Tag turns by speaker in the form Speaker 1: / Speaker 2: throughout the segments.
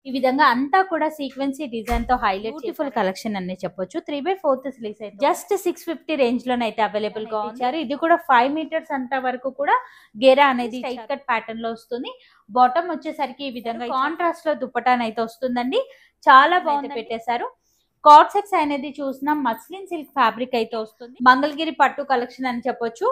Speaker 1: ఈ విధంగా అంతా కూడా సీక్వెన్సీ డిజైన్ తో హైలైట్ బ్యూటిఫుల్ కలెక్షన్ అని చెప్పొచ్చు. 3/4 స్లీవ్స్ అయితే జస్ట్ 650 రేంజ్ లోనైతే అవైలబుల్ గా ఇచ్చారు. ఇది కూడా 5 మీటర్స్ అంత వరకు కూడా గేరా అనేది స్ట్రైట్ కట్ ప్యాటర్న్ లో వస్తుంది. బాటమ్ వచ్చేసరికి ఈ విధంగా కాంట్రాస్ట్ లో దుపట్టాన్ అయితే వస్తుందండి. చాలా బాగుంది పెట్టేశారు. కార్డ్ సెట్స్ అనేది చూసినాం. మస్లిన్ సిల్క్ ఫ్యాబ్రిక్ అయితే వస్తుంది. మంగళగిరి పట్టు కలెక్షన్ అని చెప్పొచ్చు.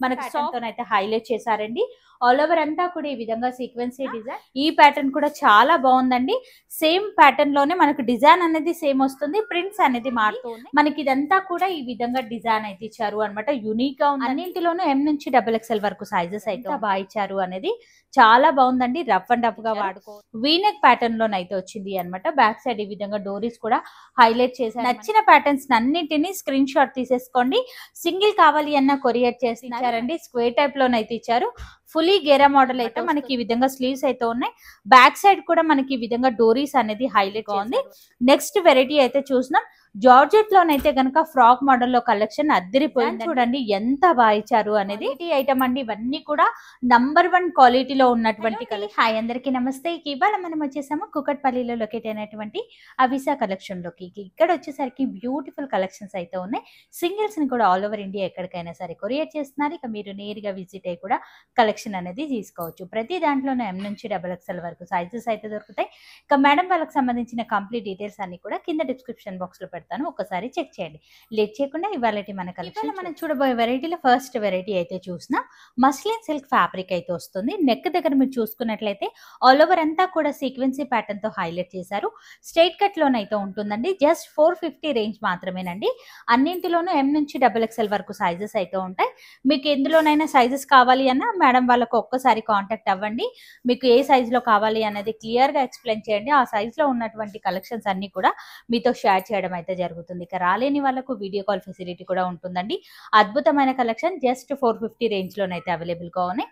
Speaker 1: మనకి సాఫ్ట్ అయితే హైలైట్ చేశారండి. ఆల్ ఓవర్ అంతా కూడా ఈ విధంగా సీక్వెన్సీ డిజైన్. ఈ ప్యాటర్న్ కూడా చాలా బాగుందండి. సేమ్ ప్యాటర్న్ లోనే మనకు డిజైన్ అనేది సేమ్ వస్తుంది. ప్రింట్స్ అనేది మారుతూ ఉన్నాయి. మనకి ఇదంతా కూడా ఈ విధంగా డిజైన్ అయితే ఇచ్చారు అనమాట. యూనిక్ గా ఉంది. అన్నింటిలోనూ M నుంచి XXL వరకు సైజెస్ అయితే బాగా ఇచ్చారు అనేది చాలా బాగుందండి. రఫ్ అండ్ టఫ్ గా వాడుకో. వీనెక్ ప్యాటర్న్ లోనైతే వచ్చింది అనమాట. బ్యాక్ సైడ్ ఈ విధంగా డోరీస్ కూడా హైలైట్ చేశారు. నచ్చిన ప్యాటర్న్స్ అన్నింటినీ స్క్రీన్ షాట్ తీసేసుకోండి. సింగిల్ కావాలి అన్న కొరియర్ చేసి ఇచ్చారండి. స్క్వేర్ టైప్ లోనైతే ఇచ్చారు. ఫుల్లీ గేరా మోడల్ అయితే మనకి ఈ విధంగా స్లీవ్స్ అయితే ఉన్నాయి. బ్యాక్ సైడ్ కూడా మనకి ఈ విధంగా డోరీస్ అనేది హైలైట్ గా ఉంది. నెక్స్ట్ వెరైటీ అయితే చూసినాం. జార్జెట్ లోనైతే గనక ఫ్రాక్ మోడల్ లో కలెక్షన్ అద్దరిపోయింది. చూడండి ఎంత బాగా ఇచ్చారు అనేది. ఐటమ్ అండి. ఇవన్నీ కూడా నంబర్ 1 క్వాలిటీలో ఉన్నటువంటి కలెక్షన్. హాయ్ అందరికి నమస్తే. ఇవాళ మనం వచ్చేసాము కుకట్పల్లిలో లొకేట్ అయినటువంటి అవిసా కలెక్షన్ లోకి. ఇక్కడ వచ్చేసరికి బ్యూటిఫుల్ కలెక్షన్స్ అయితే ఉన్నాయి. సింగిల్స్ ని కూడా ఆల్ ఓవర్ ఇండియా ఎక్కడికైనా సరే కొరియర్ చేస్తున్నారు. ఇక మీరు నేరుగా విజిట్ అయ్యి కూడా కలెక్షన్ అనేది తీసుకోవచ్చు. ప్రతి దాంట్లోనూ M నుంచి XXL వరకు సైజెస్ అయితే దొరుకుతాయి. ఇక మేడం వాళ్ళకి సంబంధించిన కంప్లీట్ డీటెయిల్స్ అన్ని కూడా కింద డిస్క్రిప్షన్ బాక్స్ లో పెడతాను. ఒకసారి చెక్ చేయండి. లేట్ చేయకుండా ఇవాళ మన కలెక్షన్ మనం చూడబోయే వెరైటీలో ఫస్ట్ వెరైటీ అయితే చూసినా మస్లిన్ సిల్క్ ఫ్యాబ్రిక్ అయితే వస్తుంది. నెక్ దగ్గర మీరు చూసుకున్నట్లయితే ఆల్ ఓవర్ అంతా కూడా సీక్వెన్సీ ప్యాటర్న్ తో హైలైట్ చేశారు. స్ట్రైట్ కట్ లోనైతే ఉంటుందండి. జస్ట్ 450 రేంజ్ మాత్రమేనండి. అన్నింటిలోనూ M నుంచి XXL వరకు సైజెస్ అయితే ఉంటాయి. మీకు ఎందులోనైనా సైజెస్ కావాలి అన్నా మేడం వాళ్ళకు ఒక్కసారి కాంటాక్ట్ అవ్వండి. మీకు ఏ సైజ్ లో కావాలి అనేది క్లియర్ గా ఎక్స్ప్లెయిన్ చేయండి. ఆ సైజ్ లో ఉన్నటువంటి కలెక్షన్స్ అన్ని కూడా మీతో షేర్ చేయడం అయితే జరుగుతుంది. ఇక రాలేని వాళ్ళకు వీడియో కాల్ ఫెసిలిటీ కూడా ఉంటుందండి. అద్భుతమైన కలెక్షన్ జస్ట్ 450 రేంజ్ లోనైతే అవైలబుల్ గా ఉన్నాయి.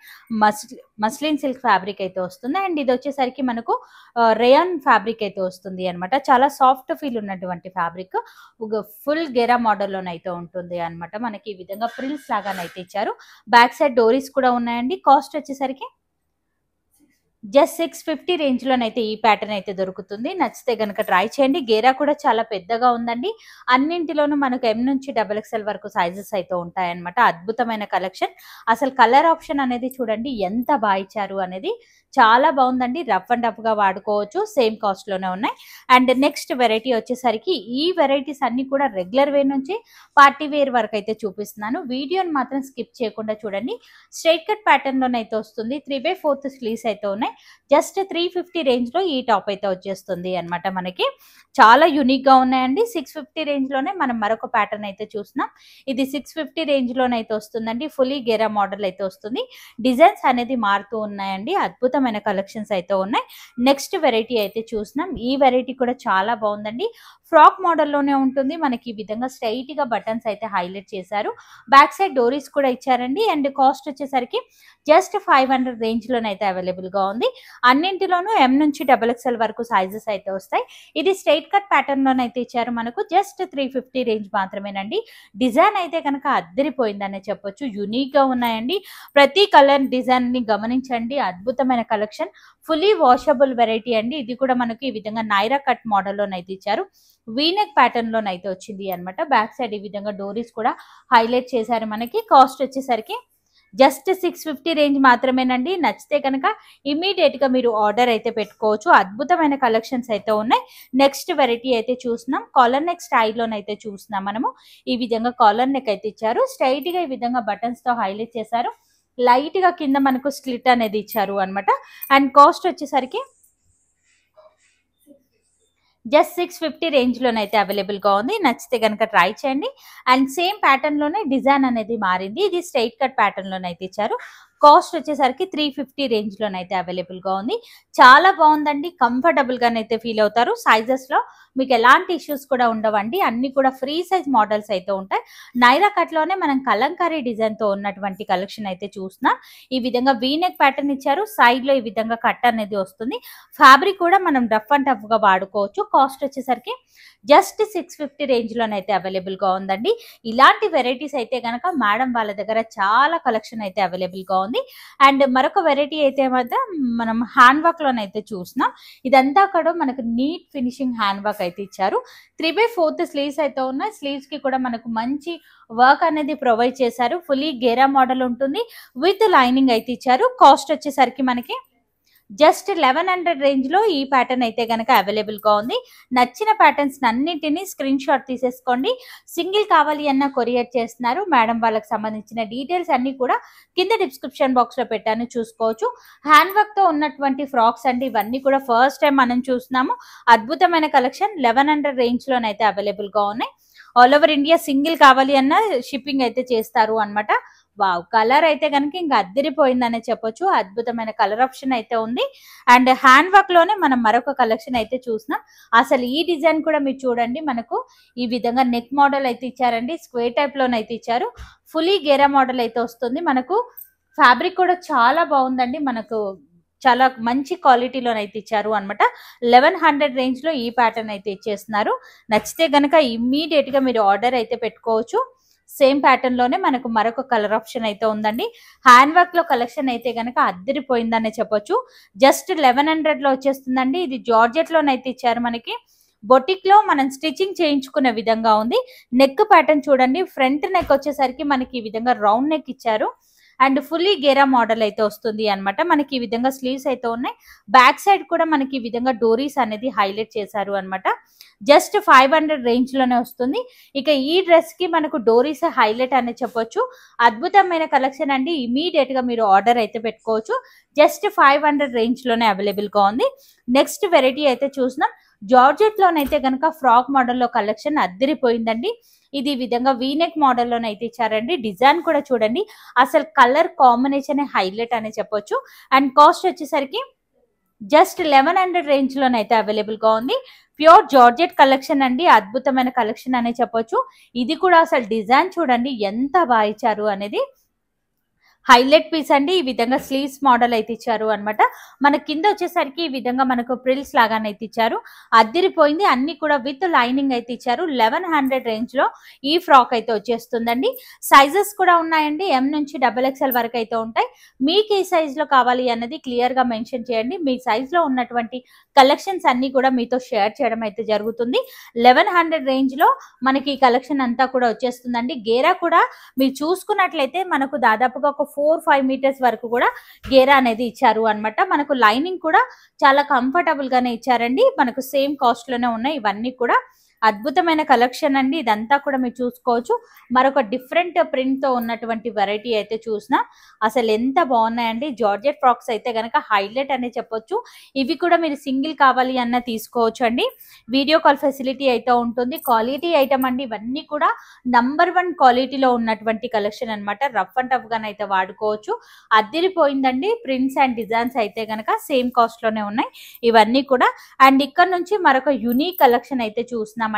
Speaker 1: మస్లిన్ సిల్క్ ఫ్యాబ్రిక్ అయితే వస్తుంది. అండ్ ఇది వచ్చేసరికి మనకు రేయాన్ ఫ్యాబ్రిక్ అయితే వస్తుంది అనమాట. చాలా సాఫ్ట్ ఫీల్ ఉన్నటువంటి ఫ్యాబ్రిక్. ఫుల్ గెరా మోడల్ లోనైతే ఉంటుంది అనమాట. మనకి ఈ విధంగా ప్రిల్స్ లాగానైతే ఇచ్చారు. బ్యాక్ సైడ్ డోరీస్ కూడా ఉన్నాయండి. కాస్ట్ వచ్చేసరికి జస్ట్ 650 రేంజ్ లోనైతే ఈ ప్యాటర్న్ అయితే దొరుకుతుంది. నచ్చితే గనక ట్రై చేయండి. గేరా కూడా చాలా పెద్దగా ఉందండి. అన్నింటిలోనూ మనకు M నుంచి XXL వరకు సైజెస్ అయితే ఉంటాయన్నమాట. అద్భుతమైన కలెక్షన్. అసలు కలర్ ఆప్షన్ అనేది చూడండి ఎంత బాగా ఇచ్చారు అనేది చాలా బాగుందండి. రఫ్ అండ్ టఫ్ గా వాడుకోవచ్చు. సేమ్ కాస్ట్ లోనే ఉన్నాయి. అండ్ నెక్స్ట్ వెరైటీ వచ్చేసరికి ఈ వెరైటీస్ అన్ని కూడా రెగ్యులర్ వేర్ నుంచి పార్టీ వేర్ వరకు అయితే చూపిస్తున్నాను. వీడియోని మాత్రం స్కిప్ చేయకుండా చూడండి. స్ట్రైట్ కట్ ప్యాటర్న్ లోనైతే వస్తుంది. 3/4 స్లీవ్స్ అయితే ఉన్నాయి. జస్ట్ 350 రేంజ్ లో ఈ టాప్ అయితే వచ్చేస్తుంది అనమాట. మనకి చాలా యూనిక్ గా ఉన్నాయండి. 650 రేంజ్ లోనే మనం మరొక ప్యాటర్న్ అయితే చూస్తున్నాం. ఇది 650 రేంజ్ లోనైతే వస్తుందండి. ఫుల్లీ గెరా మోడల్ అయితే వస్తుంది. డిజైన్స్ అనేది మారుతూ ఉన్నాయండి. అద్భుతమైన కలెక్షన్స్ అయితే ఉన్నాయి. నెక్స్ట్ వెరైటీ అయితే చూస్తున్నాం. ఈ వెరైటీ కూడా చాలా బాగుందండి. ఫ్రాక్ మోడల్లోనే ఉంటుంది. మనకి ఈ విధంగా స్ట్రైట్ గా బటన్స్ అయితే హైలైట్ చేశారు. బ్యాక్ సైడ్ డోరీస్ కూడా ఇచ్చారండి. అండ్ కాస్ట్ వచ్చేసరికి జస్ట్ 500 రేంజ్ లోనైతే అవైలబుల్ గా ఉంది. అన్నింటిలోనూ M నుంచి XXL వరకు సైజెస్ అయితే వస్తాయి. ఇది స్ట్రైట్ కట్ ప్యాటర్న్ లోనైతే ఇచ్చారు. మనకు జస్ట్ 350 రేంజ్ మాత్రమేనండి. డిజైన్ అయితే కనుక అద్దరిపోయిందనే చెప్పొచ్చు. యూనిక్ గా ఉన్నాయండి. ప్రతి కలర్ డిజైన్ ని గమనించండి. అద్భుతమైన కలెక్షన్. ఫుల్లీ వాషబుల్ వెరైటీ అండి. ఇది కూడా మనకి ఈ విధంగా నైరా కట్ మోడల్ లోనైతే ఇచ్చారు. వీనెక్ ప్యాటర్న్ లోనైతే వచ్చింది అనమాట. బ్యాక్ సైడ్ ఈ విధంగా డోరీస్ కూడా హైలైట్ చేశారు. మనకి కాస్ట్ వచ్చేసరికి జస్ట్ 650 రేంజ్ మాత్రమేనండి. నచ్చితే కనుక ఇమీడియట్ గా మీరు ఆర్డర్ అయితే పెట్టుకోవచ్చు. అద్భుతమైన కలెక్షన్స్ అయితే ఉన్నాయి. నెక్స్ట్ వెరైటీ అయితే చూస్తున్నాం. కాలర్ నెక్ స్టైల్లోనైతే చూస్తున్నాం. మనము ఈ విధంగా కాలర్ నెక్ అయితే ఇచ్చారు. స్ట్రైట్ గా ఈ విధంగా బటన్స్ తో హైలైట్ చేశారు. లైట్ గా కింద మనకు స్లిట్ అనేది ఇచ్చారు అనమాట. అండ్ కాస్ట్ వచ్చేసరికి జస్ట్ 650 రేంజ్ లోనైతే అవైలబుల్ గా ఉంది. నచ్చితే కనుక ట్రై చేయండి. అండ్ సేమ్ ప్యాటర్న్ లోనే డిజైన్ అనేది మారింది. ఇది స్ట్రైట్ కట్ ప్యాటర్న్ లోనైతే ఇచ్చారు. కాస్ట్ వచ్చేసరికి 350 రేంజ్ లోనైతే అవైలబుల్ గా ఉంది. చాలా బాగుందండి. కంఫర్టబుల్ గానైతే ఫీల్ అవుతారు. సైజెస్ లో మీకు ఎలాంటి ఇష్యూస్ కూడా ఉండవండి. అన్ని కూడా ఫ్రీ సైజ్ మోడల్స్ అయితే ఉంటాయి. నైరా కట్ లోనే మనం కలంకారీ డిజైన్ తో ఉన్నటువంటి కలెక్షన్ అయితే చూస్తున్నాం. ఈ విధంగా వీనెక్ ప్యాటర్న్ ఇచ్చారు. సైడ్ లో ఈ విధంగా కట్ అనేది వస్తుంది. ఫ్యాబ్రిక్ కూడా మనం రఫ్ అండ్ టఫ్ గా వాడుకోవచ్చు. కాస్ట్ వచ్చేసరికి జస్ట్ 650 రేంజ్ లోనైతే అవైలబుల్ గా ఉందండి. ఇలాంటి వెరైటీస్ అయితే గనక మేడం వాళ్ళ దగ్గర చాలా కలెక్షన్ అయితే అవైలబుల్ గా ఉంది. ఉంది. అండ్ మరొక వెరైటీ అయితే మాత్రం మనం హ్యాండ్ వర్క్ లోనైతే చూస్తున్నాం. ఇదంతా కూడా మనకు నీట్ ఫినిషింగ్ హ్యాండ్ వర్క్ అయితే ఇచ్చారు. 3/4 స్లీవ్స్ అయితే ఉన్నాయి. స్లీవ్స్ కి కూడా మనకు మంచి వర్క్ అనేది ప్రొవైడ్ చేశారు. ఫుల్లీ గేరా మోడల్ ఉంటుంది, విత్ లైనింగ్ అయితే ఇచ్చారు. కాస్ట్ వచ్చేసరికి మనకి జస్ట్ 1100 రేంజ్ లో ఈ ప్యాటర్న్ అయితే గనక అవైలబుల్ గా ఉంది. నచ్చిన ప్యాటర్న్స్ అన్నింటినీ స్క్రీన్ షాట్ తీసేసుకోండి. సింగిల్ కావాలి అన్న కొరియర్ చేస్తున్నారు. మేడం వాళ్ళకి సంబంధించిన డీటెయిల్స్ అన్ని కూడా కింద డిస్క్రిప్షన్ బాక్స్ లో పెట్టాను, చూసుకోవచ్చు. హ్యాండ్ వర్క్ తో ఉన్నటువంటి ఫ్రాక్స్ అండి, ఇవన్నీ కూడా ఫస్ట్ టైం మనం చూస్తున్నాము. అద్భుతమైన కలెక్షన్ 1100 రేంజ్ లోనైతే అవైలబుల్ గా ఉన్నాయి. ఆల్ ఓవర్ ఇండియా సింగిల్ కావాలి అన్న షిప్పింగ్ అయితే చేస్తారు అన్నమాట. వావ్, కలర్ అయితే కనుక ఇంకా అద్దరిపోయిందనే చెప్పొచ్చు. అద్భుతమైన కలర్ ఆప్షన్ అయితే ఉంది. అండ్ హ్యాండ్ వర్క్ లోనే మనం మరొక కలెక్షన్ అయితే చూస్తున్నాం. అసలు ఈ డిజైన్ కూడా మీరు చూడండి, మనకు ఈ విధంగా నెక్ మోడల్ అయితే ఇచ్చారండి. స్క్వేర్ టైప్ లోనైతే ఇచ్చారు. ఫుల్లీ గేరా మోడల్ అయితే వస్తుంది. మనకు ఫ్యాబ్రిక్ కూడా చాలా బాగుందండి. మనకు చాలా మంచి క్వాలిటీలోనైతే ఇచ్చారు అనమాట. 1100 రేంజ్ లో ఈ ప్యాటర్న్ అయితే ఇచ్చేస్తున్నారు. నచ్చితే గనక ఇమ్మీడియట్ గా మీరు ఆర్డర్ అయితే పెట్టుకోవచ్చు. సేమ్ ప్యాటర్న్ లోనే మనకు మరొక కలర్ ఆప్షన్ అయితే ఉందండి. హ్యాండ్ వర్క్ లో కలెక్షన్ అయితే గనక అద్దరిపోయిందనే చెప్పొచ్చు. జస్ట్ 1100 లో వచ్చేస్తుందండి. ఇది జార్జెట్ లోనైతే ఇచ్చారు మనకి. బొటిక్ లో మనం స్టిచ్చింగ్ చేయించుకునే విధంగా ఉంది. నెక్ ప్యాటర్న్ చూడండి, ఫ్రంట్ నెక్ వచ్చేసరికి మనకి ఈ విధంగా రౌండ్ నెక్ ఇచ్చారు. అండ్ ఫుల్లీ గేరా మోడల్ అయితే వస్తుంది అనమాట. మనకి ఈ విధంగా స్లీవ్స్ అయితే ఉన్నాయి. బ్యాక్ సైడ్ కూడా మనకి ఈ విధంగా డోరీస్ అనేది హైలైట్ చేశారు అనమాట. జస్ట్ 500 రేంజ్ లోనే వస్తుంది. ఇక ఈ డ్రెస్ కి మనకు డోరీస్ హైలైట్ అనే చెప్పొచ్చు. అద్భుతమైన కలెక్షన్ అండి. ఇమీడియట్ గా మీరు ఆర్డర్ అయితే పెట్టుకోవచ్చు. జస్ట్ 500 రేంజ్ లోనే అవైలబుల్ గా ఉంది. నెక్స్ట్ వెరైటీ అయితే చూసినాం. జార్జెట్ లోనైతే కనుక ఫ్రాక్ మోడల్లో కలెక్షన్ అద్దరిపోయిందండి. ఇది విధంగా వీనెక్ మోడల్లోనైతే ఇచ్చారండి. డిజైన్ కూడా చూడండి, అసలు కలర్ కాంబినేషన్ హైలైట్ అనే చెప్పొచ్చు. అండ్ కాస్ట్ వచ్చేసరికి జస్ట్ 1100 రేంజ్ లోనైతే అవైలబుల్ గా ఉంది. ప్యూర్ జార్జెట్ కలెక్షన్ అండి. అద్భుతమైన కలెక్షన్ అనే చెప్పొచ్చు. ఇది కూడా అసలు డిజైన్ చూడండి ఎంత బాగా ఇచ్చారు అనేది. హైలైట్ పీస్ అండి. ఈ విధంగా స్లీవ్స్ మోడల్ అయితే ఇచ్చారు అనమాట. మన కింద వచ్చేసరికి ఈ విధంగా మనకు ప్రిల్స్ లాగానైతే ఇచ్చారు. అద్దరిపోయింది. అన్ని కూడా విత్ లైనింగ్ అయితే ఇచ్చారు. 1100 రేంజ్ లో ఈ ఫ్రాక్ అయితే వచ్చేస్తుందండి. సైజెస్ కూడా ఉన్నాయండి. M నుంచి XXL వరకు అయితే ఉంటాయి. మీకు ఏ సైజ్ లో కావాలి అన్నది క్లియర్ గా మెన్షన్ చేయండి. మీ సైజ్ లో ఉన్నటువంటి కలెక్షన్స్ అన్ని కూడా మీతో షేర్ చేయడం అయితే జరుగుతుంది. 1100 రేంజ్ లో మనకి ఈ కలెక్షన్ అంతా కూడా వచ్చేస్తుందండి. గేరా కూడా మీరు చూసుకున్నట్లయితే మనకు దాదాపుగా ఒక 4-5 మీటర్స్ వరకు కూడా గేరా అనేది ఇచ్చారు అనమాట. మనకు లైనింగ్ కూడా చాలా కంఫర్టబుల్ గానే ఇచ్చారండి. మనకు సేమ్ కాస్ట్ లోనే ఉన్నాయి ఇవన్నీ కూడా. అద్భుతమైన కలెక్షన్ అండి. ఇదంతా కూడా మీరు చూసుకోవచ్చు. మరొక డిఫరెంట్ ప్రింట్ తో ఉన్నటువంటి వెరైటీ అయితే చూసినా అసలు ఎంత బాగున్నాయండి. జార్జెట్ ఫ్రాక్స్ అయితే గనక హైలైట్ అనే చెప్పొచ్చు. ఇవి కూడా మీరు సింగిల్ కావాలి అన్న తీసుకోవచ్చు అండి. వీడియో కాల్ ఫెసిలిటీ అయితే ఉంటుంది. క్వాలిటీ ఐటమ్ అండి. ఇవన్నీ కూడా #1 క్వాలిటీలో ఉన్నటువంటి కలెక్షన్ అనమాట. రఫ్ అండ్ టఫ్ గానే అయితే వాడుకోవచ్చు. అద్దరిపోయిందండి. ప్రింట్స్ అండ్ డిజైన్స్ అయితే గనక సేమ్ కాస్ట్ లోనే ఉన్నాయి ఇవన్నీ కూడా. అండ్ ఇక్కడ నుంచి మరొక యూనిక్ కలెక్షన్ అయితే చూస్తున్నాం.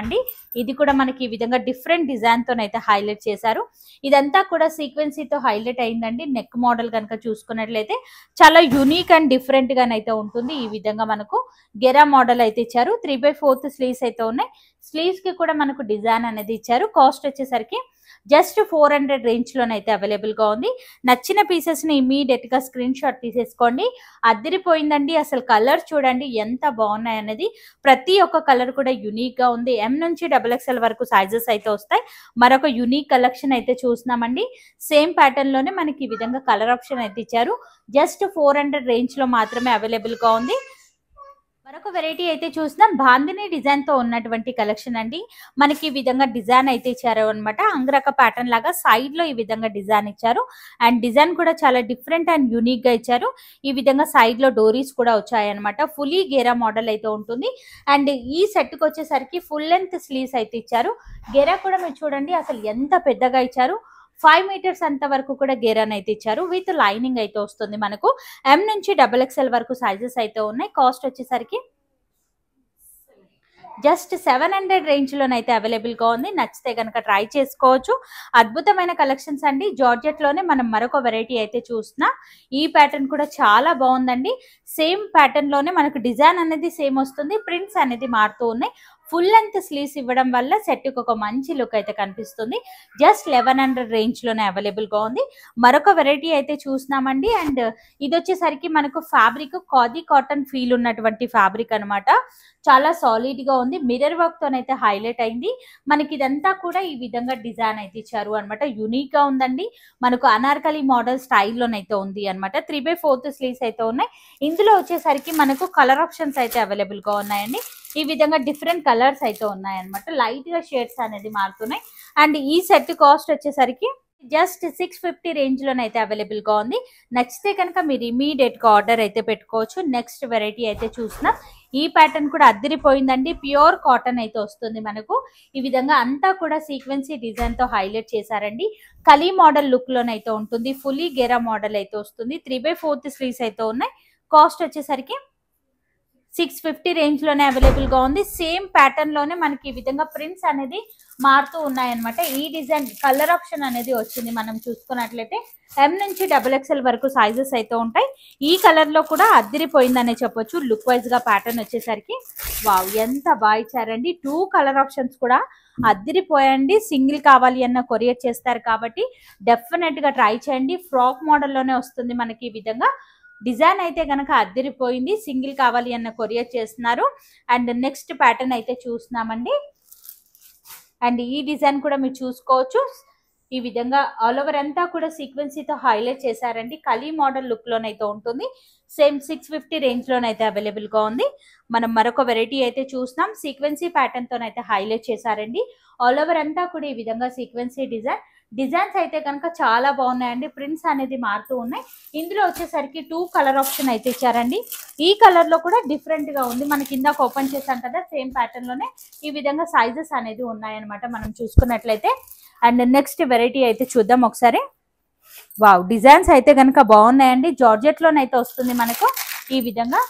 Speaker 1: ఇది కూడా మనకి ఈ విధంగా డిఫరెంట్ డిజైన్ తోనైతే హైలైట్ చేశారు. ఇదంతా కూడా సీక్వెన్సీతో హైలైట్ అయిందండి. నెక్ మోడల్ కనుక చూసుకున్నట్లయితే చాలా యూనిక్ అండ్ డిఫరెంట్ గానైతే ఉంటుంది. ఈ విధంగా మనకు గెరా మోడల్ అయితే ఇచ్చారు. 3/4 స్లీవ్స్ అయితే ఉన్నాయి. స్లీవ్స్ కి కూడా మనకు డిజైన్ అనేది ఇచ్చారు. కాస్ట్ వచ్చేసరికి జస్ట్ 400 రేంజ్ లోనైతే అవైలబుల్ గా ఉంది. నచ్చిన పీసెస్ ని ఇమీడియట్ గా స్క్రీన్ షాట్ తీసేసుకోండి. అద్దరిపోయిందండి. అసలు కలర్ చూడండి ఎంత బాగున్నాయి అనేది. ప్రతి ఒక్క కలర్ కూడా యూనిక్ గా ఉంది. M నుంచి XXL వరకు సైజెస్ అయితే వస్తాయి. మరొక యూనిక్ కలెక్షన్ అయితే చూస్తున్నామండి. సేమ్ ప్యాటర్న్ లోనే మనకి ఈ విధంగా కలర్ ఆప్షన్ అయితే ఇచ్చారు. జస్ట్ 400 రేంజ్ లో మాత్రమే అవైలబుల్ గా ఉంది. మరొక వెరైటీ అయితే చూసినాం. బాందిని డిజైన్ తో ఉన్నటువంటి కలెక్షన్ అండి. మనకి ఈ విధంగా డిజైన్ అయితే ఇచ్చారు అనమాట. అంగరక ప్యాటర్న్ లాగా సైడ్ లో ఈ విధంగా డిజైన్ ఇచ్చారు. అండ్ డిజైన్ కూడా చాలా డిఫరెంట్ అండ్ యూనిక్ గా ఇచ్చారు. ఈ విధంగా సైడ్ లో డోరీస్ కూడా వచ్చాయి అనమాట. ఫుల్లీ గేరా మోడల్ అయితే ఉంటుంది. అండ్ ఈ సెట్ కి వచ్చేసరికి ఫుల్ లెంత్ స్లీవ్స్ అయితే ఇచ్చారు. గేరా కూడా మీరు చూడండి అసలు ఎంత పెద్దగా ఇచ్చారు. 5 మీటర్స్ అంత వరకు కూడా గేరాన్ అయితే ఇచ్చారు. విత్ లైనింగ్ అయితే వస్తుంది. మనకు M నుంచి XXL వరకు సైజెస్ అయితే ఉన్నాయి. కాస్ట్ వచ్చేసరికి జస్ట్ 700 రేంజ్ లోనైతే అవైలబుల్ గా ఉంది. నచ్చితే కనుక ట్రై చేసుకోవచ్చు. అద్భుతమైన కలెక్షన్స్ అండి. జార్జెట్ లోనే మనం మరొక వెరైటీ అయితే చూస్తున్నా. ఈ ప్యాటర్న్ కూడా చాలా బాగుందండి. సేమ్ ప్యాటర్న్ లోనే మనకు డిజైన్ అనేది సేమ్ వస్తుంది. ప్రింట్స్ అనేది మారుతూ ఉన్నాయి. ఫుల్ లెంత్ స్లీవ్స్ ఇవ్వడం వల్ల సెట్ కి ఒక మంచి లుక్ అయితే కనిపిస్తుంది. జస్ట్ 1100 రేంజ్ లోనే అవైలబుల్ గా ఉంది. మరొక వెరైటీ అయితే చూస్తున్నామండి. అండ్ ఇది వచ్చేసరికి మనకు ఫ్యాబ్రిక్ ఖాదీ కాటన్ ఫీల్ ఉన్నటువంటి ఫ్యాబ్రిక్ అన్నమాట. చాలా సాలిడ్ గా ఉంది. మిర్రర్ వర్క్ తోనైతే హైలైట్ అయింది. మనకి ఇదంతా కూడా ఈ విధంగా డిజైన్ అయితే ఇచ్చారు అనమాట. యూనిక్ గా ఉందండి. మనకు అనార్కలి మోడల్ స్టైల్లోనైతే ఉంది అనమాట. 3/4 స్లీవ్స్ అయితే ఉన్నాయి. ఇందులో వచ్చేసరికి మనకు కలర్ ఆప్షన్స్ అయితే అవైలబుల్ గా ఉన్నాయండి. ఈ విధంగా డిఫరెంట్ కలర్స్ అయితే ఉన్నాయన్నమాట. లైట్ గా షేడ్స్ అనేది మారుతున్నాయి. అండ్ ఈ సెట్ కాస్ట్ వచ్చేసరికి జస్ట్ 650 రేంజ్ లోనైతే అవైలబుల్ గా ఉంది. నచ్చితే కనుక మీరు ఇమీడియట్ గా ఆర్డర్ అయితే పెట్టుకోవచ్చు. నెక్స్ట్ వెరైటీ అయితే చూస్తున్నాం. ఈ ప్యాటర్న్ కూడా అద్దరిపోయిందండి. ప్యూర్ కాటన్ అయితే వస్తుంది మనకు. ఈ విధంగా అంతా కూడా సీక్వెన్సీ డిజైన్ తో హైలైట్ చేశారండి. కలీ మోడల్ లుక్ లోనైతే ఉంటుంది. ఫుల్లీ గెరా మోడల్ అయితే వస్తుంది. 3/4 స్లీవ్స్ అయితే ఉన్నాయి. కాస్ట్ వచ్చేసరికి 650 రేంజ్ లోనే అవైలబుల్ గా ఉంది. సేమ్ ప్యాటర్న్ లోనే మనకి ఈ విధంగా ప్రింట్స్ అనేది మారుతూ ఉన్నాయన్నమాట. ఈ డిజైన్ కలర్ ఆప్షన్ అనేది వచ్చింది. మనం చూసుకున్నట్లయితే M నుంచి XXL వరకు సైజెస్ అయితే ఉంటాయి. ఈ కలర్ లో కూడా అద్దరిపోయిందనే చెప్పొచ్చు. లుక్ వైజ్ గా ప్యాటర్న్ వచ్చేసరికి వావ్ ఎంత బాగా ఇచ్చారండి. 2 కలర్ ఆప్షన్స్ కూడా అద్దరిపోయండి. సింగిల్ కావాలి అన్న కొరియర్ చేస్తారు కాబట్టి డెఫినెట్ గా ట్రై చేయండి. ఫ్రాక్ మోడల్లోనే వస్తుంది మనకి. ఈ విధంగా డిజైన్ అయితే కనుక అద్దరిపోయింది. సింగిల్ కావాలి అన్న కొరియర్ చేస్తున్నారు. అండ్ నెక్స్ట్ ప్యాటర్న్ అయితే చూస్తున్నామండి. అండ్ ఈ డిజైన్ కూడా మీరు చూసుకోవచ్చు. ఈ విధంగా ఆల్ ఓవర్ అంతా కూడా సీక్వెన్సీతో హైలైట్ చేశారండి. కలీ మోడల్ లుక్ లోనైతే ఉంటుంది. సేమ్ 650 రేంజ్ లోనైతే అవైలబుల్ గా ఉంది. మనం మరొక వెరైటీ అయితే చూస్తున్నాం. సీక్వెన్సీ ప్యాటర్న్ తోనైతే హైలైట్ చేశారండి. ఆల్ ఓవర్ అంతా కూడా ఈ విధంగా సీక్వెన్సీ డిజైన్స్ అయితే కనుక చాలా బాగున్నాయండి. ప్రింట్స్ అనేది మారుతూ ఉన్నాయి. ఇందులో వచ్చేసరికి 2 కలర్ ఆప్షన్ అయితే ఇచ్చారండి. ఈ కలర్ లో కూడా డిఫరెంట్ గా ఉంది. మనకి కింద ఓపెన్ చేసాం కదా, సేమ్ ప్యాటర్న్ లోనే ఈ విధంగా సైజెస్ అనేది ఉన్నాయన్నమాట మనం చూసుకున్నట్లయితే. అండ్ నెక్స్ట్ వెరైటీ అయితే చూద్దాం ఒకసారి. వావ్ డిజైన్స్ అయితే కనుక బాగున్నాయండి. జార్జెట్ లోనైతే వస్తుంది మనకు. ఈ విధంగా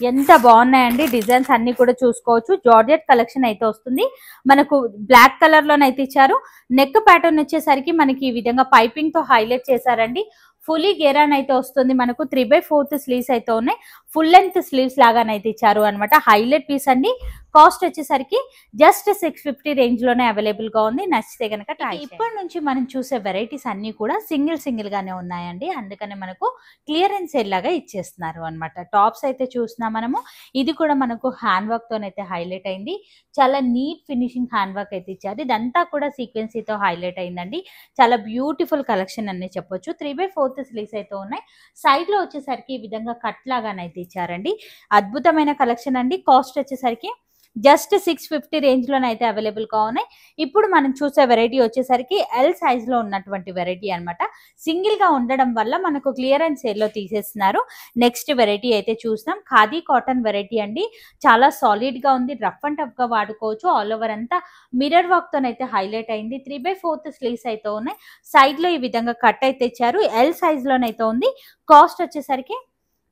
Speaker 1: ఎంత బాగున్నాయండి డిజైన్స్ అన్ని కూడా చూసుకోవచ్చు. జార్జెట్ కలెక్షన్ అయితే వస్తుంది మనకు. బ్లాక్ కలర్ లోనైతే ఇచ్చారు. నెక్ ప్యాటర్న్ వచ్చేసరికి మనకి ఈ విధంగా పైపింగ్ తో హైలైట్ చేశారండి. ఫుల్లీ గేరాన్ అయితే వస్తుంది మనకు. 3/4 స్లీవ్స్ అయితే ఉన్నాయి. ఫుల్ లెంత్ స్లీవ్స్ లాగానైతే ఇచ్చారు అనమాట. హైలైట్ పీస్ అండి. కాస్ట్ వచ్చేసరికి జస్ట్ 650 రేంజ్ లోనే అవైలబుల్ గా ఉంది. నచ్చితే కనుక ట్రై. ఇప్పటి నుంచి మనం చూసే వెరైటీస్ అన్ని కూడా సింగిల్ గానే ఉన్నాయండి. అందుకనే మనకు క్లియరెన్స్ సేల్ లాగా ఇచ్చేస్తున్నారు అనమాట. టాప్స్ అయితే చూస్తున్నాం మనము. ఇది కూడా మనకు హ్యాండ్ వర్క్ తోనైతే హైలైట్ అయింది. చాలా నీట్ ఫినిషింగ్ హ్యాండ్ వర్క్ అయితే ఇచ్చారు. ఇదంతా కూడా సీక్వెన్సీతో హైలైట్ అయిందండి. చాలా బ్యూటిఫుల్ కలెక్షన్ అని చెప్పొచ్చు. 3/4 స్లీవ్స్ అయితే ఉన్నాయి. సైడ్ లో వచ్చేసరికి ఈ విధంగా కట్ లాగానైతే ఇచ్చారండి. అద్భుతమైన కలెక్షన్ అండి. కాస్ట్ వచ్చేసరికి జస్ట్ 650 రేంజ్ లోనైతే అవైలబుల్ గా ఉన్నాయి. ఇప్పుడు మనం చూసే వెరైటీ వచ్చేసరికి ఎల్ సైజ్ లో ఉన్నటువంటి వెరైటీ అనమాట. సింగిల్ గా ఉండడం వల్ల మనకు క్లియరెన్స్ సేల్ లో తీసేస్తున్నారు. నెక్స్ట్ వెరైటీ అయితే చూస్తాం. ఖాదీ కాటన్ వెరైటీ అండి. చాలా సాలిడ్ గా ఉంది. రఫ్ అండ్ టఫ్ గా వాడుకోవచ్చు. ఆల్ ఓవర్ అంతా మిర్రర్ వర్క్ తోనైతే హైలైట్ అయింది. 3/4 స్లీవ్స్ అయితే ఉన్నాయి. సైడ్ లో ఈ విధంగా కట్ అయితే ఇచ్చారు. ఎల్ సైజ్ లోనైతే ఉంది. కాస్ట్ వచ్చేసరికి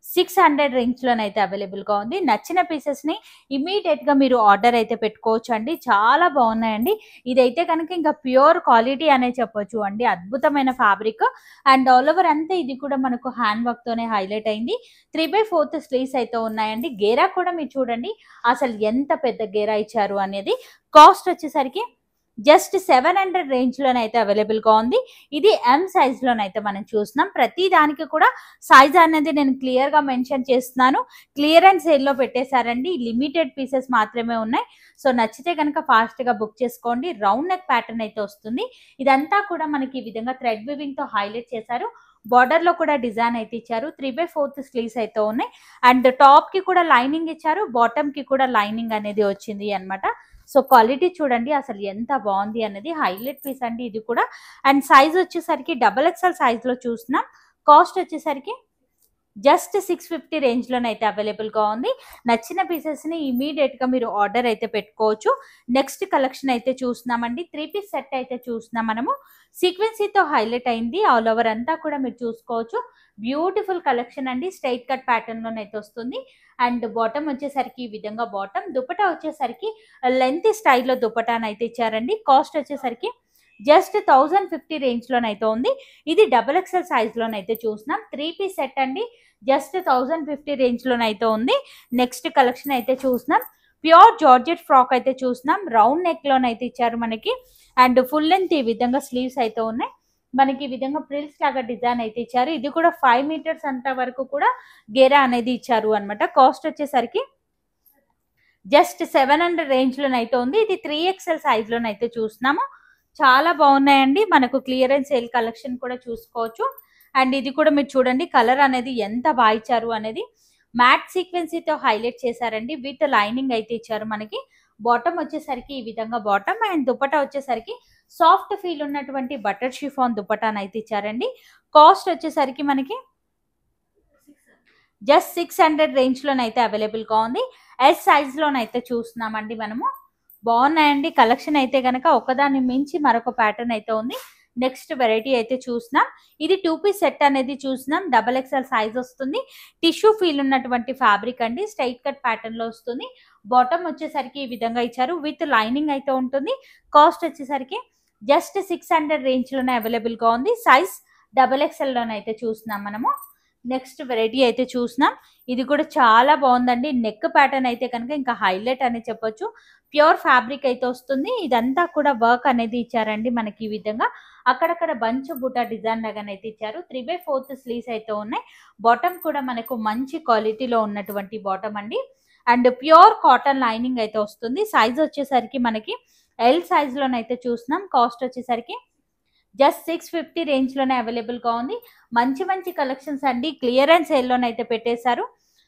Speaker 1: 600 రేంజ్ లోనైతే అవైలబుల్ గా ఉంది. నచ్చిన పీసెస్ ని ఇమీడియట్ గా మీరు ఆర్డర్ అయితే పెట్టుకోవచ్చు అండి. చాలా బాగున్నాయండి. ఇదైతే కనుక ఇంకా ప్యూర్ క్వాలిటీ అనే చెప్పొచ్చు అండి. అద్భుతమైన ఫ్యాబ్రిక్. అండ్ ఆల్ ఓవర్ అంతా ఇది కూడా మనకు హ్యాండ్ వర్క్ తోనే హైలైట్ అయింది. 3/4 స్లీవ్స్ అయితే ఉన్నాయండి. గేరా కూడా మీరు చూడండి అసలు ఎంత పెద్ద గేరా ఇచ్చారు అనేది. కాస్ట్ వచ్చేసరికి జస్ట్ 700 రేంజ్ లోనైతే అవైలబుల్ గా ఉంది. ఇది M సైజ్ లోనైతే మనం చూస్తున్నాం. ప్రతి దానికి కూడా సైజ్ అనేది నేను క్లియర్ గా మెన్షన్ చేస్తున్నాను. క్లియరెన్స్ సేల్ లో పెట్టేశారండి. లిమిటెడ్ పీసెస్ మాత్రమే ఉన్నాయి. సో నచ్చితే కనుక ఫాస్ట్ గా బుక్ చేసుకోండి. రౌండ్ నెక్ ప్యాటర్న్ అయితే వస్తుంది. ఇదంతా కూడా మనకి ఈ విధంగా థ్రెడ్ వివింగ్ తో హైలైట్ చేశారు. బార్డర్ లో కూడా డిజైన్ అయితే ఇచ్చారు. 3/4 స్లీవ్స్ అయితే ఉన్నాయి. అండ్ టాప్ కి కూడా లైనింగ్ ఇచ్చారు. బాటమ్ కి కూడా లైనింగ్ అనేది వచ్చింది అనమాట. సో క్వాలిటీ చూడండి అసలు ఎంత బాగుంది అనేది. హైలైట్ పీస్ అండి ఇది కూడా. అండ్ సైజ్ వచ్చేసరికి XXL సైజ్ లో చూస్తున్నాం. కాస్ట్ వచ్చేసరికి జస్ట్ 650 రేంజ్ లోనైతే అవైలబుల్ గా ఉంది. నచ్చిన పీసెస్ ని ఇమీడియట్ గా మీరు ఆర్డర్ అయితే పెట్టుకోవచ్చు. నెక్స్ట్ కలెక్షన్ అయితే చూస్తున్నామండి. 3 పీస్ సెట్ అయితే చూస్తున్నాం మనము. సీక్వెన్సీతో హైలైట్ అయింది. ఆల్ ఓవర్ అంతా కూడా మీరు చూసుకోవచ్చు. బ్యూటిఫుల్ కలెక్షన్ అండి. స్ట్రైట్ కట్ ప్యాటర్న్ లోనైతే వస్తుంది. అండ్ బాటమ్ వచ్చేసరికి ఈ విధంగా బాటమ్. దుపట్టా వచ్చేసరికి లెంత్ స్టైల్లో దుపట్టానైతే ఇచ్చారండి. కాస్ట్ వచ్చేసరికి జస్ట్ 1050 రేంజ్ లోనైతే ఉంది. ఇది XXL సైజ్ లోనైతే చూస్తున్నాం. 3 పీస్ సెట్ అండి. జస్ట్ 1050 రేంజ్ లోనైతే ఉంది. నెక్స్ట్ కలెక్షన్ అయితే చూస్తున్నాం. ప్యూర్ జార్జెట్ ఫ్రాక్ అయితే చూస్తున్నాం. రౌండ్ నెక్ లోనైతే ఇచ్చారు మనకి. అండ్ ఫుల్ లెంత్ ఈ విధంగా స్లీవ్స్ అయితే ఉన్నాయి మనకి. ఈ విధంగా ప్రిల్స్ లాగా డిజైన్ అయితే ఇచ్చారు. ఇది కూడా 5 మీటర్స్ అంత వరకు కూడా గేరా అనేది ఇచ్చారు అనమాట. కాస్ట్ వచ్చేసరికి జస్ట్ 700 రేంజ్ లోనైతే ఉంది. ఇది 3XL సైజ్ లోనైతే చూస్తున్నాము. చాలా బాగున్నాయండి. మనకు క్లియరెన్స్ సేల్ కలెక్షన్ కూడా చూసుకోవచ్చు. అండ్ ఇది కూడా మీరు చూడండి, కలర్ అనేది ఎంత బాగా ఇచ్చారు అనేది. మ్యాట్ సీక్వెన్సీతో హైలైట్ చేశారండి. విత్ లైనింగ్ అయితే ఇచ్చారు మనకి. బాటమ్ వచ్చేసరికి ఈ విధంగా బాటమ్, అండ్ దుపట్టా వచ్చేసరికి సాఫ్ట్ ఫీల్ ఉన్నటువంటి బటర్ షిఫాన్ దుపట్టాను అయితే ఇచ్చారండి. కాస్ట్ వచ్చేసరికి మనకి జస్ట్ 600 రేంజ్ లోనైతే అవైలబుల్ గా ఉంది. ఎస్ సైజ్ లోనైతే చూస్తున్నామండి మనము. బాగున్నాయండి కలెక్షన్ అయితే గనక. ఒకదాన్ని మించి మరొక ప్యాటర్న్ అయితే ఉంది. నెక్స్ట్ వెరైటీ అయితే చూస్తున్నాం. ఇది 2 పీస్ సెట్ అనేది చూస్తున్నాం. XXL సైజ్ వస్తుంది. టిష్యూ ఫీల్ ఉన్నటువంటి ఫ్యాబ్రిక్ అండి. స్ట్రైట్ కట్ ప్యాటర్న్ లో వస్తుంది. బాటమ్ వచ్చేసరికి ఈ విధంగా ఇచ్చారు. విత్ లైనింగ్ అయితే ఉంటుంది. కాస్ట్ వచ్చేసరికి జస్ట్ 600 రేంజ్ లోనే అవైలబుల్ గా ఉంది. సైజ్ XXL లోనైతే చూస్తున్నాం మనము. నెక్స్ట్ వెరైటీ అయితే చూస్తున్నాం. ఇది కూడా చాలా బాగుందండి. నెక్ ప్యాటర్న్ అయితే కనుక ఇంకా హైలైట్ అని చెప్పొచ్చు. ప్యూర్ ఫ్యాబ్రిక్ అయితే వస్తుంది. ఇదంతా కూడా వర్క్ అనేది ఇచ్చారండి మనకి. ఈ విధంగా అక్కడక్కడ బంచ్ బుటా డిజైన్ లాగానైతే ఇచ్చారు. 3/4 స్లీవ్స్ అయితే ఉన్నాయి. బాటమ్ కూడా మనకు మంచి క్వాలిటీలో ఉన్నటువంటి బాటమ్ అండి. అండ్ ప్యూర్ కాటన్ లైనింగ్ అయితే వస్తుంది. సైజ్ వచ్చేసరికి మనకి ఎల్ సైజ్ లోనైతే చూస్తున్నాం. కాస్ట్ వచ్చేసరికి జస్ట్ 650 రేంజ్ లోనే అవైలబుల్ గా ఉంది. మంచి మంచి కలెక్షన్స్ అండి. క్లియరెన్స్ సేల్ లోనైతే పెట్టేశారు.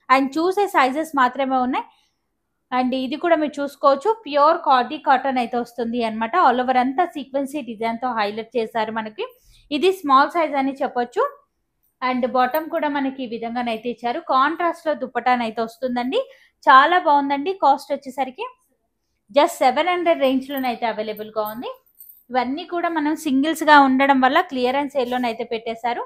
Speaker 1: అండ్ చూసే సైజెస్ మాత్రమే ఉన్నాయి. అండ్ ఇది కూడా మీరు చూసుకోవచ్చు. ప్యూర్ కార్డీ కాటన్ అయితే వస్తుంది అనమాట. ఆల్ ఓవర్ అంతా సీక్వెన్సీ డిజైన్ తో హైలైట్ చేశారు మనకి. ఇది స్మాల్ సైజ్ అని చెప్పొచ్చు. అండ్ బాటమ్ కూడా మనకి ఈ విధంగానైతే ఇచ్చారు. కాంట్రాస్ట్ లో దుపట్టానైతే వస్తుందండి. చాలా బాగుందండి. కాస్ట్ వచ్చేసరికి జస్ట్ 700 రేంజ్ లోనైతే అవైలబుల్ గా ఉంది. ఇవన్నీ కూడా మనం సింగిల్స్ గా ఉండడం వల్ల క్లియరెన్స్ సేల్ లోనైతే పెట్టేశారు.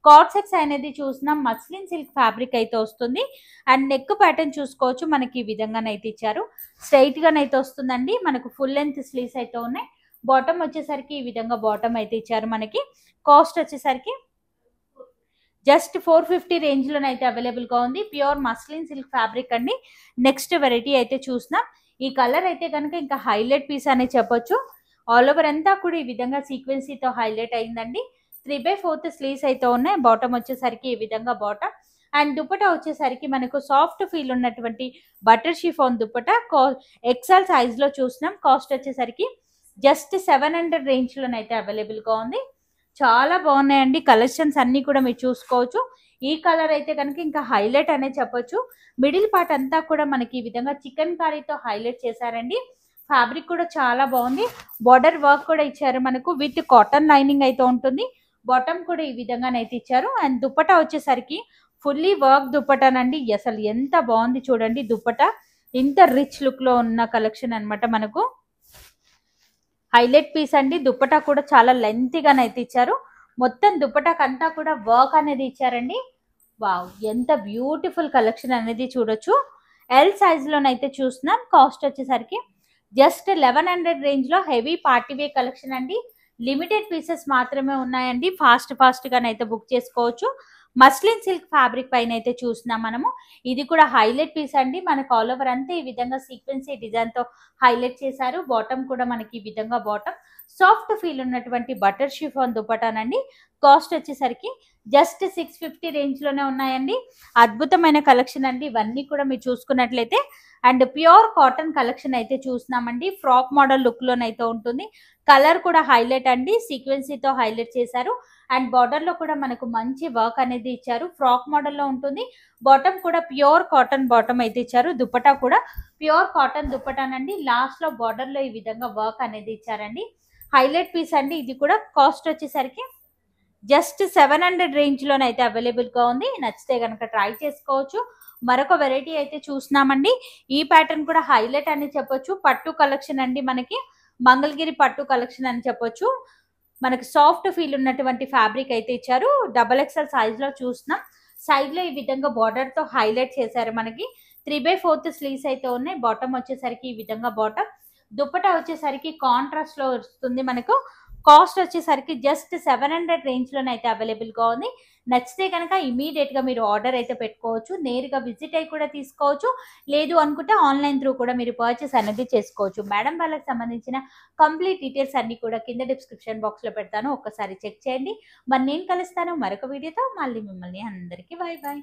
Speaker 1: కార్డ్ సెట్స్ అనేది చూసినాం. మస్లిన్ సిల్క్ ఫ్యాబ్రిక్ అయితే వస్తుంది. అండ్ నెక్ ప్యాటర్న్ చూసుకోవచ్చు. మనకి ఈ విధంగానైతే ఇచ్చారు. స్ట్రైట్ గానైతే వస్తుందండి. మనకు ఫుల్ లెంత్ స్లీవ్స్ అయితే ఉన్నాయి. బాటమ్ వచ్చేసరికి ఈ విధంగా బాటమ్ అయితే ఇచ్చారు మనకి. కాస్ట్ వచ్చేసరికి జస్ట్ 450 రేంజ్ లోనైతే అవైలబుల్ గా ఉంది. ప్యూర్ మస్లిన్ సిల్క్ ఫ్యాబ్రిక్ అండి. నెక్స్ట్ వెరైటీ అయితే చూసినాం. ఈ కలర్ అయితే కనుక ఇంకా హైలైట్ పీస్ అనే చెప్పొచ్చు. ఆల్ ఓవర్ అంతా కూడా ఈ విధంగా సీక్వెన్సీతో హైలైట్ అయిందండి. 3/4 స్లీవ్స్ అయితే ఉన్నాయి. బాటమ్ వచ్చేసరికి ఈ విధంగా బాటమ్. అండ్ దుపట్టా వచ్చేసరికి మనకు సాఫ్ట్ ఫీల్ ఉన్నటువంటి butter chiffon dupatta. XL size లో చూసినాం. కాస్ట్ వచ్చేసరికి జస్ట్ 700 రేంజ్ లోనైతే అవైలబుల్ గా ఉంది. చాలా బాగున్నాయండి కలెక్షన్స్ అన్ని కూడా మీరు చూసుకోవచ్చు. ఈ కలర్ అయితే కనుక ఇంకా హైలైట్ అనే చెప్పొచ్చు. మిడిల్ పార్ట్ అంతా కూడా మనకి ఈ విధంగా చికెన్ కారీతో హైలైట్ చేశారండి. ఫ్యాబ్రిక్ కూడా చాలా బాగుంది. బార్డర్ వర్క్ కూడా ఇచ్చారు మనకు. విత్ కాటన్ లైనింగ్ అయితే ఉంటుంది. బాటమ్ కూడా ఈ విధంగానైతే ఇచ్చారు. అండ్ దుపట్టా వచ్చేసరికి ఫుల్లీ వర్క్ దుపట్టానండి. అసలు ఎంత బాగుంది చూడండి దుపట్టా. ఇంత రిచ్ లుక్ లో ఉన్న కలెక్షన్ అన్నమాట మనకు. హైలైట్ పీస్ అండి. దుపట్టా కూడా చాలా లెంతీగానైతే ఇచ్చారు. మొత్తం దుపట్టాకంతా కూడా వర్క్ అనేది ఇచ్చారండి. వావ్, ఎంత బ్యూటిఫుల్ కలెక్షన్ అనేది చూడొచ్చు. ఎల్ సైజ్ లోనైతే చూస్తున్నాం. కాస్ట్ వచ్చేసరికి జస్ట్ 1100 రేంజ్ లో హెవీ పార్టీ వేర్ కలెక్షన్ అండి. లిమిటెడ్ పీసెస్ మాత్రమే ఉన్నాయండి. ఫాస్ట్ గానైతే బుక్ చేసుకోవచ్చు. మస్లిన్ సిల్క్ ఫ్యాబ్రిక్ పైన అయితే చూస్తున్నాం మనము. ఇది కూడా హైలైట్ పీస్ అండి. మనకు ఆల్ ఓవర్ అంతా ఈ విధంగా సీక్వెన్సీ డిజైన్ తో హైలైట్ చేశారు. బాటమ్ కూడా మనకి ఈ విధంగా బాటమ్. సాఫ్ట్ ఫీల్ ఉన్నటువంటి బటర్ షిఫాన్ దుపట్టానండి. కాస్ట్ వచ్చేసరికి జస్ట్ 650 రేంజ్ లోనే ఉన్నాయండి. అద్భుతమైన కలెక్షన్ అండి. ఇవన్నీ కూడా మీరు చూసుకున్నట్లయితే. అండ్ ప్యూర్ కాటన్ కలెక్షన్ అయితే చూస్తున్నామండి. ఫ్రాక్ మోడల్ లుక్ లోనైతే ఉంటుంది. కలర్ కూడా హైలైట్ అండి. సీక్వెన్సీతో హైలైట్ చేశారు. అండ్ బార్డర్ లో కూడా మనకు మంచి వర్క్ అనేది ఇచ్చారు. ఫ్రాక్ మోడల్ లో ఉంటుంది. బాటమ్ కూడా ప్యూర్ కాటన్ బాటమ్ అయితే ఇచ్చారు. దుపట్టా కూడా ప్యూర్ కాటన్ దుపట్టానండి. లాస్ట్ లో బార్డర్ లో ఈ విధంగా వర్క్ అనేది ఇచ్చారండి. హైలైట్ పీస్ అండి. ఇది కూడా కాస్ట్ వచ్చేసరికి జస్ట్ 700 రేంజ్ లోనైతే అవైలబుల్ గా ఉంది. నచ్చితే కనుక ట్రై చేసుకోవచ్చు. మరొక వెరైటీ అయితే చూస్తున్నామండి. ఈ ప్యాటర్న్ కూడా హైలైట్ అని చెప్పొచ్చు. పట్టు కలెక్షన్ అండి. మనకి మంగళగిరి పట్టు కలెక్షన్ అని చెప్పొచ్చు. మనకి సాఫ్ట్ ఫీల్ ఉన్నటువంటి ఫ్యాబ్రిక్ అయితే ఇచ్చారు. XXL సైజ్ లో చూస్తున్నాం. సైడ్ లో ఈ విధంగా బార్డర్ తో హైలైట్ చేశారు. మనకి 3/4 స్లీవ్స్ అయితే ఉన్నాయి. బాటమ్ వచ్చేసరికి ఈ విధంగా బాటమ్. దుపట్టా వచ్చేసరికి కాంట్రాస్ట్ లో వస్తుంది మనకు. కాస్ట్ వచ్చేసరికి జస్ట్ 700 రేంజ్ లోనైతే అవైలబుల్ గా ఉంది. నచ్చితే కనుక ఇమీడియట్ గా మీరు ఆర్డర్ అయితే పెట్టుకోవచ్చు, నేరుగా విజిట్ అయి కూడా తీసుకోవచ్చు, లేదు అనుకుంటే ఆన్లైన్ త్రూ కూడా మీరు పర్చేస్ అనేది చేసుకోవచ్చు. మేడం వాళ్ళకి సంబంధించిన కంప్లీట్ డీటెయిల్స్ అన్ని కూడా కింద డిస్క్రిప్షన్ బాక్స్ లో పెడతాను, ఒక్కసారి చెక్ చేయండి. మరి నేను కలుస్తాను మరొక వీడియోతో. మళ్ళీ మిమ్మల్ని అందరికీ బై బై.